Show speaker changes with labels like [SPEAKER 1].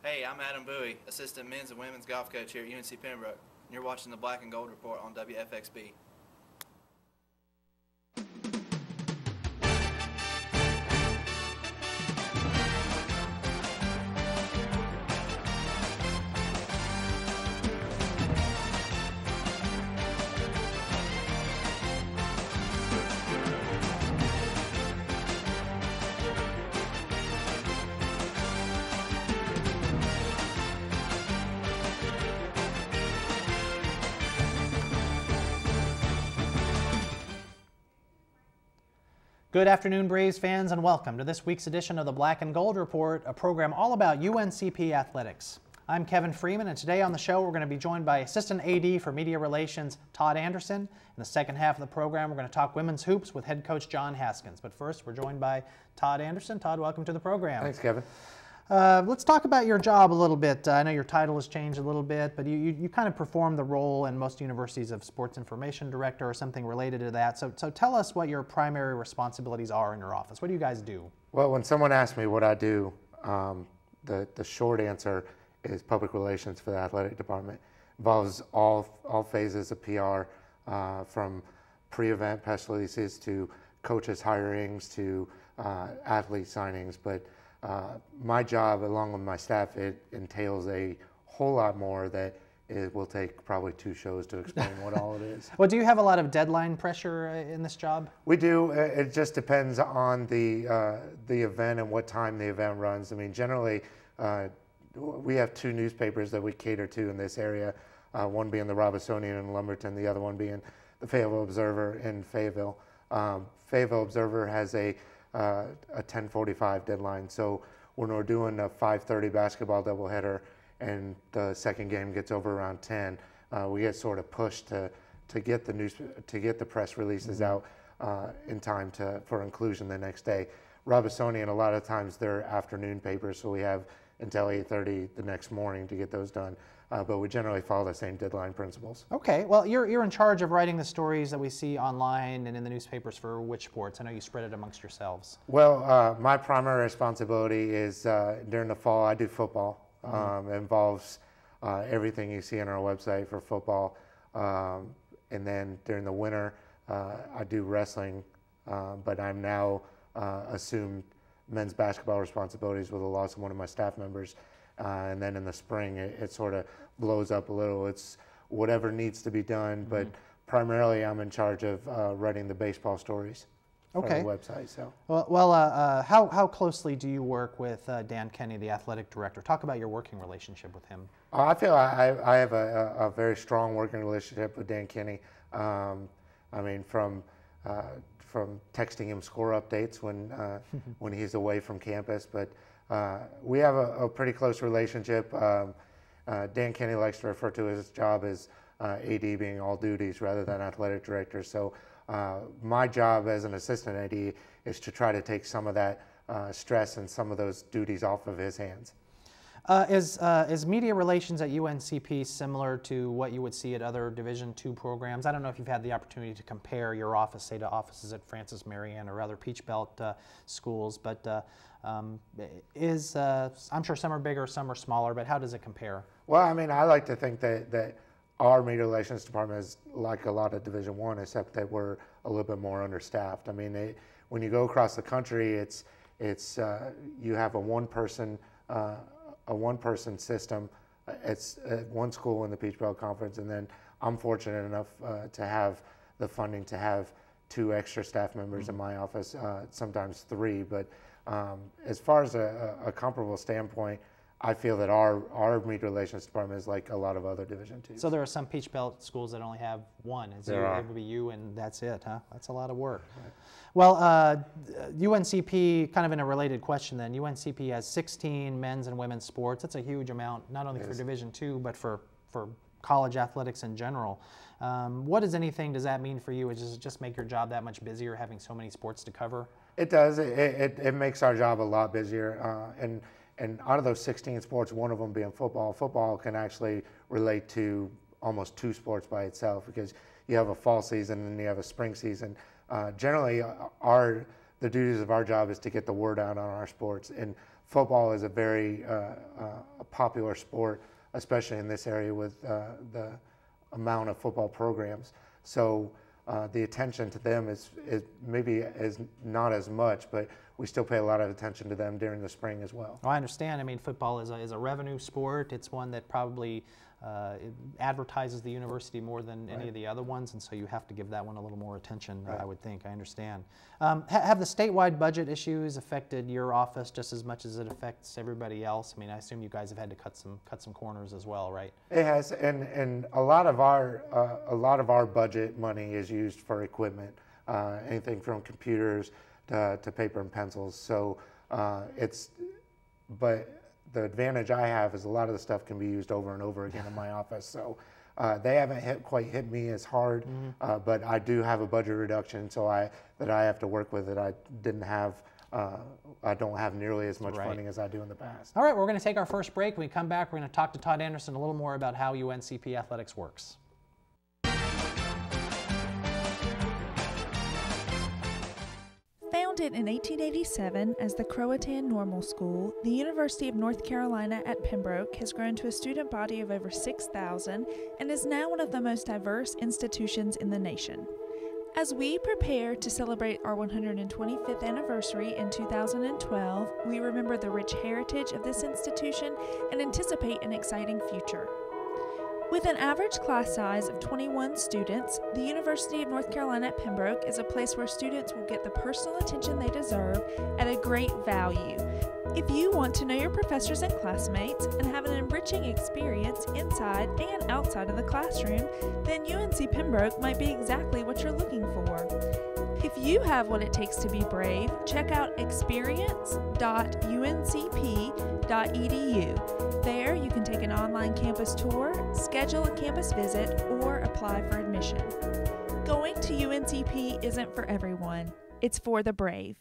[SPEAKER 1] Hey, I'm Adam Bowie, Assistant Men's and Women's Golf Coach here at UNC Pembroke, and you're watching the Black and Gold Report on WFXB.
[SPEAKER 2] Good afternoon, Braves fans, and welcome to this week's edition of the Black and Gold Report, a program all about UNCP athletics. I'm Kevin Freeman, and today on the show we're going to be joined by Assistant AD for Media Relations, Todd Anderson. In the second half of the program, we're going to talk women's hoops with head coach John Haskins. But first, we're joined by Todd Anderson. Todd, welcome to the program.
[SPEAKER 3] Thanks, Kevin.
[SPEAKER 2] Let's talk about your job a little bit. I know your title has changed a little bit, but you kind of perform the role in most universities of sports information director or something related to that. So tell us what your primary responsibilities are in your office. What do you guys do?
[SPEAKER 3] Well, when someone asks me what I do, the short answer is public relations for the athletic department. Involves all phases of PR, from pre-event press releases to coaches hirings to athlete signings. But my job, along with my staff, it entails a whole lot more that it will take probably 2 shows to explain what all it is.
[SPEAKER 2] Well, do you have a lot of deadline pressure in this job?
[SPEAKER 3] We do. It just depends on the event and what time the event runs. I mean, generally, we have 2 newspapers that we cater to in this area, one being the Robertsonian in Lumberton, the other one being the Fayetteville Observer in Fayetteville. Fayetteville Observer has a 10:45 deadline, so when we're doing a 5:30 basketball doubleheader and the second game gets over around 10, we get sort of pushed to get the press releases out in time for inclusion the next day. Robertsonian, a lot of times they're afternoon papers, so we have until 8:30 the next morning to get those done. But we generally follow the same deadline principles.
[SPEAKER 2] Okay, well, you're in charge of writing the stories that we see online and in the newspapers for which sports? I know you spread it amongst yourselves.
[SPEAKER 3] Well, my primary responsibility is during the fall, I do football. It involves everything you see on our website for football. And then during the winter, I do wrestling, but I'm now assumed men's basketball responsibilities with the loss of one of my staff members. And then in the spring, it sort of blows up a little. It's whatever needs to be done, but primarily I'm in charge of writing the baseball stories for the website. So,
[SPEAKER 2] how closely do you work with Dan Kenny, the athletic director? Talk about your working relationship with him.
[SPEAKER 3] I feel I have a very strong working relationship with Dan Kenny. I mean, from texting him score updates when he's away from campus, but we have a pretty close relationship. Dan Kenny likes to refer to his job as AD being all duties rather than athletic director. So my job as an assistant AD is to try to take some of that stress and some of those duties off of his hands.
[SPEAKER 2] Is media relations at UNCP similar to what you would see at other Division II programs? I don't know if you've had the opportunity to compare your office, say, to offices at Francis Marion or other Peach Belt schools, but I'm sure some are bigger, some are smaller, but how does it compare?
[SPEAKER 3] Well, I mean, I like to think that our media relations department is like a lot of Division I, except that we're a little bit more understaffed. I mean, when you go across the country, it's you have a one-person system. It's at one school in the Peach Belt Conference, and then I'm fortunate enough to have the funding to have 2 extra staff members in my office, sometimes 3. But as far as a comparable standpoint, I feel that our media relations department is like a lot of other Division IIs.
[SPEAKER 2] So there are some Peach Belt schools that only have 1. It would be you, and that's it, huh? That's a lot of work. Right. Well, UNCP, kind of in a related question then, UNCP has 16 men's and women's sports. That's a huge amount, not only for Division II, but for college athletics in general. Does that mean for you? Does it just make your job that much busier, having so many sports to cover?
[SPEAKER 3] It does. It makes our job a lot busier. And out of those 16 sports, one of them being football, football can actually relate to almost 2 sports by itself, because you have a fall season and you have a spring season. Generally, the duties of our job is to get the word out on our sports, and football is a very popular sport, especially in this area with the amount of football programs. So the attention to them is maybe not as much, but we still pay a lot of attention to them during the spring as well.
[SPEAKER 2] I understand. I mean, football is a revenue sport. It's one that probably it advertises the university more than any of the other ones, and so you have to give that one a little more attention, I would think. I understand. Have the statewide budget issues affected your office just as much as it affects everybody else? I mean, I assume you guys have had to cut some corners as well, right?
[SPEAKER 3] It has, and a lot of our budget money is used for equipment, anything from computers to paper and pencils. So but the advantage I have is a lot of the stuff can be used over and over again in my office. So they haven't quite hit me as hard, but I do have a budget reduction, so that I have to work with it. I don't have nearly as much funding as I do in the past.
[SPEAKER 2] All right, we're going to take our first break. When we come back, we're going to talk to Todd Anderson a little more about how UNCP athletics works.
[SPEAKER 4] Founded in 1887 as the Croatan Normal School, the University of North Carolina at Pembroke has grown to a student body of over 6,000 and is now one of the most diverse institutions in the nation. As we prepare to celebrate our 125th anniversary in 2012, we remember the rich heritage of this institution and anticipate an exciting future. With an average class size of 21 students, the University of North Carolina at Pembroke is a place where students will get the personal attention they deserve at a great value. If you want to know your professors and classmates and have an enriching experience inside and outside of the classroom, then UNC Pembroke might be exactly what you're looking for. If you have what it takes to be brave, check out experience.uncp.edu. There you can take an online campus tour, schedule a campus visit, or apply for admission. Going to UNCP isn't for everyone. It's for the brave.